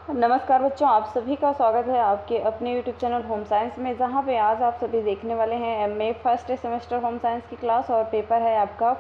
नमस्कार बच्चों, आप सभी का स्वागत है आपके अपने YouTube चैनल होम साइंस में, जहां पे आज आप सभी देखने वाले हैं MA first semester home science की क्लास। और पेपर है आपका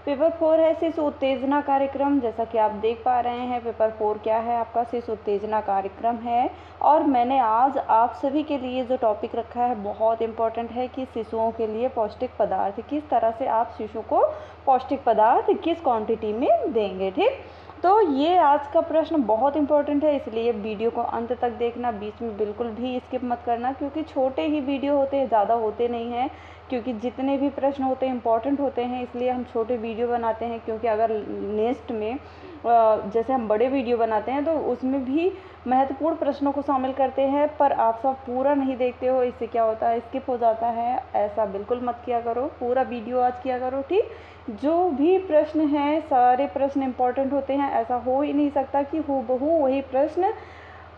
पेपर 4 है शिशु उत्तेजना कार्यक्रम। जैसा कि आप देख पा रहे हैं, पेपर 4 क्या है आपका शिशु उत्तेजना कार्यक्रम है। और मैंने आज आप सभी के लिए जो टॉपिक रखा है बहुत इम्पोर्टेंट है कि शिशुओं के लिए पौष्टिक पदार्थ, किस तरह से आप शिशु को पौष्टिक पदार्थ किस क्वांटिटी में देंगे। ठीक, तो ये आज का प्रश्न बहुत इंपॉर्टेंट है, इसलिए वीडियो को अंत तक देखना, बीच में बिल्कुल भी स्किप मत करना, क्योंकि छोटे ही वीडियो होते हैं, ज़्यादा होते नहीं हैं। क्योंकि जितने भी प्रश्न होते हैं इंपॉर्टेंट होते हैं, इसलिए हम छोटे वीडियो बनाते हैं। क्योंकि अगर नेक्स्ट में जैसे हम बड़े वीडियो बनाते हैं तो उसमें भी महत्वपूर्ण प्रश्नों को शामिल करते हैं, पर आप सब पूरा नहीं देखते हो, इससे क्या होता है, स्किप हो जाता है। ऐसा बिल्कुल मत किया करो, पूरा वीडियो आज किया करो। ठीक, जो भी प्रश्न हैं सारे प्रश्न इंपॉर्टेंट होते हैं। ऐसा हो ही नहीं सकता कि हूबहू वही प्रश्न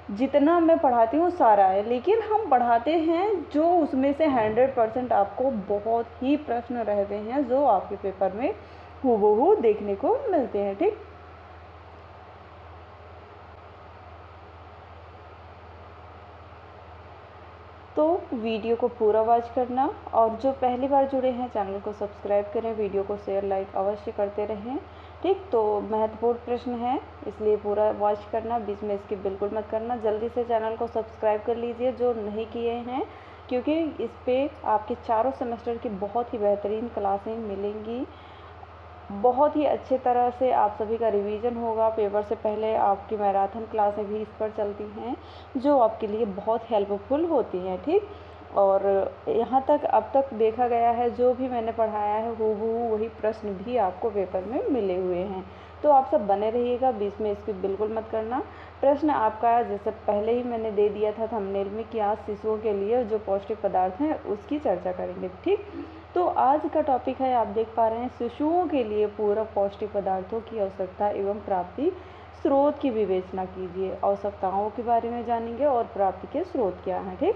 जितना मैं पढ़ाती हूँ सारा है, लेकिन हम पढ़ाते हैं जो उसमें से 100% आपको बहुत ही प्रश्न रहते हैं जो आपके पेपर में हूबहू देखने को मिलते हैं। ठीक, तो वीडियो को पूरा वॉच करना, और जो पहली बार जुड़े हैं चैनल को सब्सक्राइब करें, वीडियो को शेयर लाइक अवश्य करते रहें। ठीक, तो महत्वपूर्ण प्रश्न है इसलिए पूरा वॉच करना, बीच में इसकी बिल्कुल मत करना। जल्दी से चैनल को सब्सक्राइब कर लीजिए जो नहीं किए हैं, क्योंकि इस पर आपके चारों सेमेस्टर की बहुत ही बेहतरीन क्लासें मिलेंगी। बहुत ही अच्छे तरह से आप सभी का रिवीजन होगा। पेपर से पहले आपकी मैराथन क्लासें भी इस पर चलती हैं, जो आपके लिए बहुत हेल्पफुल होती हैं। ठीक, और यहाँ तक अब तक देखा गया है जो भी मैंने पढ़ाया है हूबहू वही प्रश्न भी आपको पेपर में मिले हुए हैं। तो आप सब बने रहिएगा, बीच में इसकी बिल्कुल मत करना। प्रश्न आपका जैसे पहले ही मैंने दे दिया था थंबनेल में कि आज शिशुओं के लिए जो पौष्टिक पदार्थ हैं उसकी चर्चा करेंगे। ठीक, तो आज का टॉपिक है, आप देख पा रहे हैं, शिशुओं के लिए पूरक पौष्टिक पदार्थों की आवश्यकता एवं प्राप्ति स्रोत की विवेचना कीजिए। आवश्यकताओं के बारे में जानेंगे और प्राप्ति के स्रोत क्या हैं। ठीक,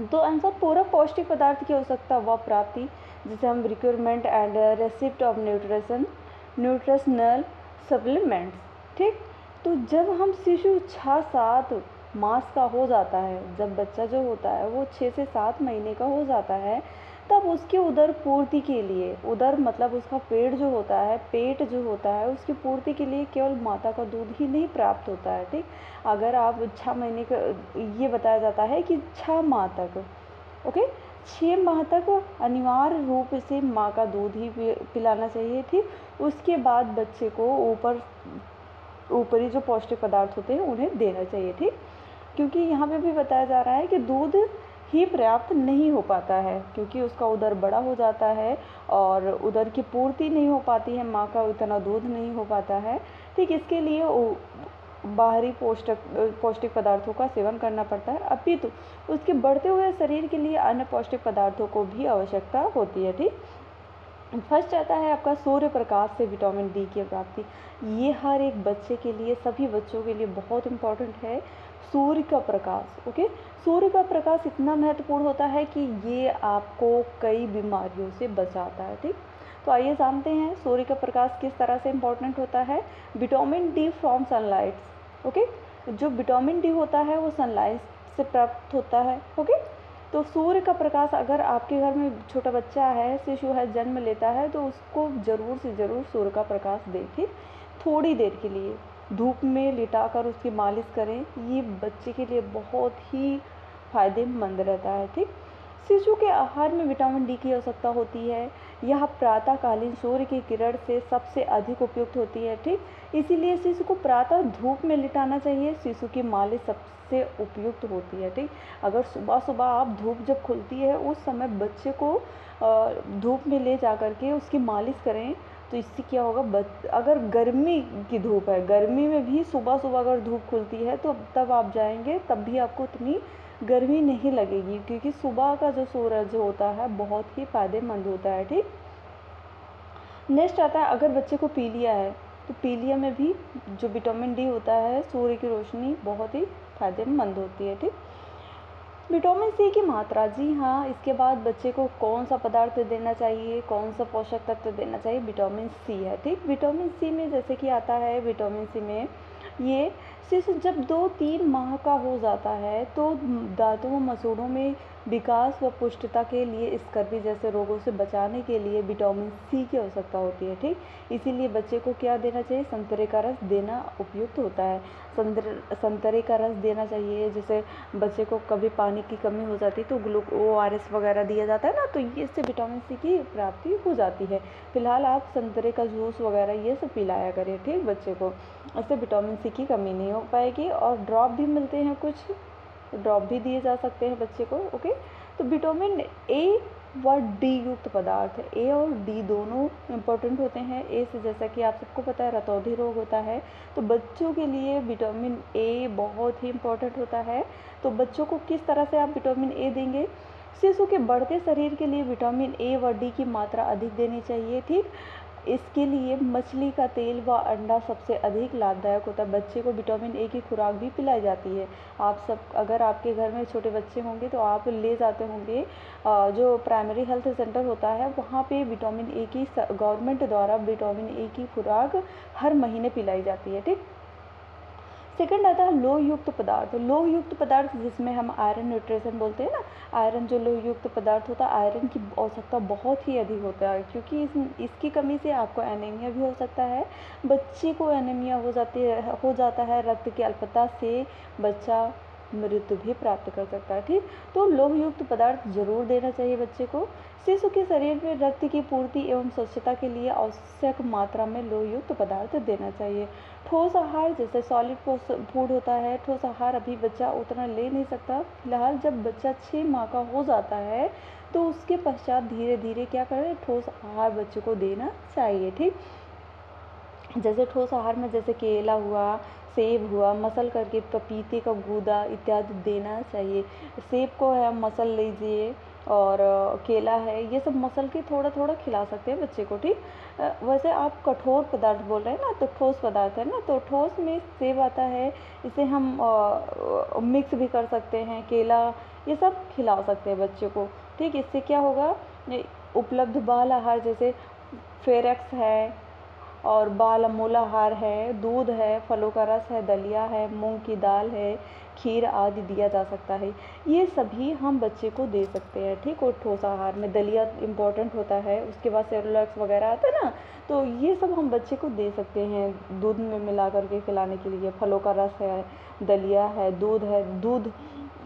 तो आंसर पूरक पौष्टिक पदार्थ की आवश्यकता व प्राप्ति, जिसे हम requirement and receipt of nutritional supplements. ठीक, तो जब हम शिशु 6-7 मास का हो जाता है, जब बच्चा जो होता है वो 6 से 7 महीने का हो जाता है, तब उसकी उदर पूर्ति के लिए, उदर मतलब उसका पेट जो होता है, पेट जो होता है उसकी पूर्ति के लिए केवल माता का दूध ही नहीं प्राप्त होता है। ठीक, अगर आप 6 महीने का, ये बताया जाता है कि 6 माह तक, ओके, 6 माह तक अनिवार्य रूप से माँ का दूध ही पिलाना चाहिए। ठीक, उसके बाद बच्चे को ऊपरी जो पौष्टिक पदार्थ होते हैं उन्हें देना चाहिए। ठीक, क्योंकि यहाँ पे भी बताया जा रहा है कि दूध ही पर्याप्त नहीं हो पाता है, क्योंकि उसका उदर बड़ा हो जाता है और उदर की पूर्ति नहीं हो पाती है, माँ का उतना दूध नहीं हो पाता है। ठीक, इसके लिए बाहरी पौष्टिक पदार्थों का सेवन करना पड़ता है, अपितु उसके बढ़ते हुए शरीर के लिए अन्य पौष्टिक पदार्थों को भी आवश्यकता होती है। ठीक, फर्स्ट आता है आपका सूर्य प्रकाश से विटामिन डी की प्राप्ति। ये हर एक बच्चे के लिए, सभी बच्चों के लिए बहुत इम्पॉर्टेंट है सूर्य का प्रकाश। ओके, सूर्य का प्रकाश इतना महत्वपूर्ण होता है कि ये आपको कई बीमारियों से बचाता है। ठीक, तो आइए जानते हैं सूर्य का प्रकाश किस तरह से इम्पोर्टेंट होता है। Vitamin D from sunlight. Okay, जो विटामिन डी होता है वो सनलाइट से प्राप्त होता है। ओके, तो सूर्य का प्रकाश, अगर आपके घर में छोटा बच्चा है, शिशु है, जन्म लेता है, तो उसको ज़रूर से ज़रूर सूर्य का प्रकाश दें। ठीक, थोड़ी देर के लिए धूप में लिटाकर उसकी मालिश करें, ये बच्चे के लिए बहुत ही फ़ायदेमंद रहता है। ठीक, शिशु के आहार में विटामिन डी की आवश्यकता होती है। यह प्रातःकालीन सूर्य की किरण से सबसे अधिक उपयुक्त होती है। ठीक, इसीलिए शिशु को प्रातः धूप में लिटाना चाहिए। शिशु की मालिश सबसे उपयुक्त होती है। ठीक, अगर सुबह सुबह आप धूप जब खुलती है उस समय बच्चे को धूप में ले जा कर के उसकी मालिश करें, तो इससे क्या होगा, अगर गर्मी की धूप है, गर्मी में भी सुबह सुबह अगर धूप खुलती है तो तब आप जाएंगे, तब भी आपको उतनी गर्मी नहीं लगेगी, क्योंकि सुबह का जो सूरज होता है बहुत ही फ़ायदेमंद होता है। ठीक, नेक्स्ट आता है, अगर बच्चे को पीलिया है तो पीलिया में भी जो विटामिन डी होता है, सूर्य की रोशनी बहुत ही फ़ायदेमंद होती है। ठीक, विटामिन सी की मात्रा, जी हाँ, इसके बाद बच्चे को कौन सा पदार्थ देना चाहिए, कौन सा पोषक तत्व देना चाहिए, विटामिन सी है। ठीक, विटामिन सी में जैसे कि आता है, विटामिन सी में ये शिशु जब 2-3 माह का हो जाता है तो दांतों व मसूड़ों में विकास व पुष्टता के लिए स्कर्वी जैसे रोगों से बचाने के लिए विटामिन सी की आवश्यकता होती है। ठीक, इसीलिए बच्चे को क्या देना चाहिए, संतरे का रस देना उपयुक्त होता है। संतरे का रस देना चाहिए। जैसे बच्चे को कभी पानी की कमी हो जाती है तो ORS वगैरह दिया जाता है ना, तो ये इससे विटामिन सी की प्राप्ति हो जाती है। फिलहाल आप संतरे का जूस वगैरह ये सब पिलाया करें, ठीक बच्चे को, इससे विटामिन सी की कमी नहीं हो पाएगी। और ड्रॉप भी मिलते हैं, कुछ ड्रॉप भी दिए जा सकते हैं बच्चे को। ओके, तो विटामिन ए व डी युक्त पदार्थ, ए और डी दोनों इम्पोर्टेंट होते हैं। ए से जैसा कि आप सबको पता है रतौंधी रोग होता है, तो बच्चों के लिए विटामिन ए बहुत ही इम्पोर्टेंट होता है। तो बच्चों को किस तरह से आप विटामिन ए देंगे, शिशु के बढ़ते शरीर के लिए विटामिन ए व डी की मात्रा अधिक देनी चाहिए। ठीक, इसके लिए मछली का तेल व अंडा सबसे अधिक लाभदायक होता है। बच्चे को विटामिन ए की खुराक भी पिलाई जाती है। आप सब, अगर आपके घर में छोटे बच्चे होंगे तो आप ले जाते होंगे जो प्राइमरी हेल्थ सेंटर होता है, वहाँ पे विटामिन ए की गवर्नमेंट द्वारा विटामिन ए की खुराक हर महीने पिलाई जाती है। ठीक, सेकंड आता है लोह युक्त पदार्थ। लोह युक्त पदार्थ जिसमें हम आयरन न्यूट्रिशन बोलते हैं ना, आयरन जो लोह युक्त पदार्थ होता है, आयरन की आवश्यकता बहुत ही अधिक होता है, क्योंकि इसकी कमी से आपको एनीमिया भी हो सकता है। बच्चे को एनीमिया हो जाता है, रक्त की अल्पता से बच्चा मृत्यु भी प्राप्त कर सकता है। ठीक, तो लोह युक्त पदार्थ जरूर देना चाहिए बच्चे को। शिशु के शरीर में रक्त की पूर्ति एवं स्वच्छता के लिए आवश्यक मात्रा में लोह युक्त पदार्थ देना चाहिए। ठोस आहार जैसे सॉलिड फूड होता है, ठोस आहार अभी बच्चा उतना ले नहीं सकता। फिलहाल जब बच्चा 6 माह का हो जाता है तो उसके पश्चात धीरे धीरे क्या करें, ठोस आहार बच्चे को देना चाहिए। ठीक, जैसे ठोस आहार में जैसे केला हुआ, सेब हुआ, मसल करके पपीते का गूदा इत्यादि देना चाहिए। सेब को है मसल लीजिए, और केला है, ये सब मसल के थोड़ा थोड़ा खिला सकते हैं बच्चे को। ठीक, वैसे आप कठोर पदार्थ बोल रहे हैं ना, तो ठोस पदार्थ है ना, तो ठोस में सेब आता है, इसे हम मिक्स भी कर सकते हैं, केला, ये सब खिला सकते हैं बच्चे को। ठीक, इससे क्या होगा, उपलब्ध बाल आहार जैसे फेरेक्स है और बाल अमूलाहार है, दूध है, फलों का रस है, दलिया है, मूंग की दाल है, खीर आदि दिया जा सकता है। ये सभी हम बच्चे को दे सकते हैं। ठीक, और ठोस आहार में दलिया इम्पोर्टेंट होता है, उसके बाद सेरेलैक्स वगैरह आता है ना, तो ये सब हम बच्चे को दे सकते हैं दूध में मिला करके खिलाने के लिए। फलों का रस है, दलिया है, दूध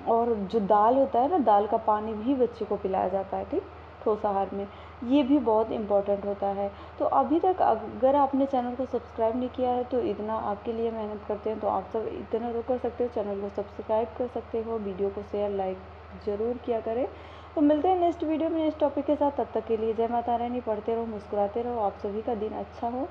और जो दाल होता है ना, दाल का पानी भी बच्चे को पिलाया जाता है। ठीक, ठोस आहार में ये भी बहुत इम्पोर्टेंट होता है। तो अभी तक अगर आपने चैनल को सब्सक्राइब नहीं किया है तो इतना आपके लिए मेहनत करते हैं, तो आप सब इतना तो कर सकते हो, चैनल को सब्सक्राइब कर सकते हो, वीडियो को शेयर लाइक ज़रूर किया करें। तो मिलते हैं नेक्स्ट वीडियो में नेक्स्ट टॉपिक के साथ। तब तक के लिए जय माता रानी, पढ़ते रहो, मुस्कुराते रहो। आप सभी का दिन अच्छा हो।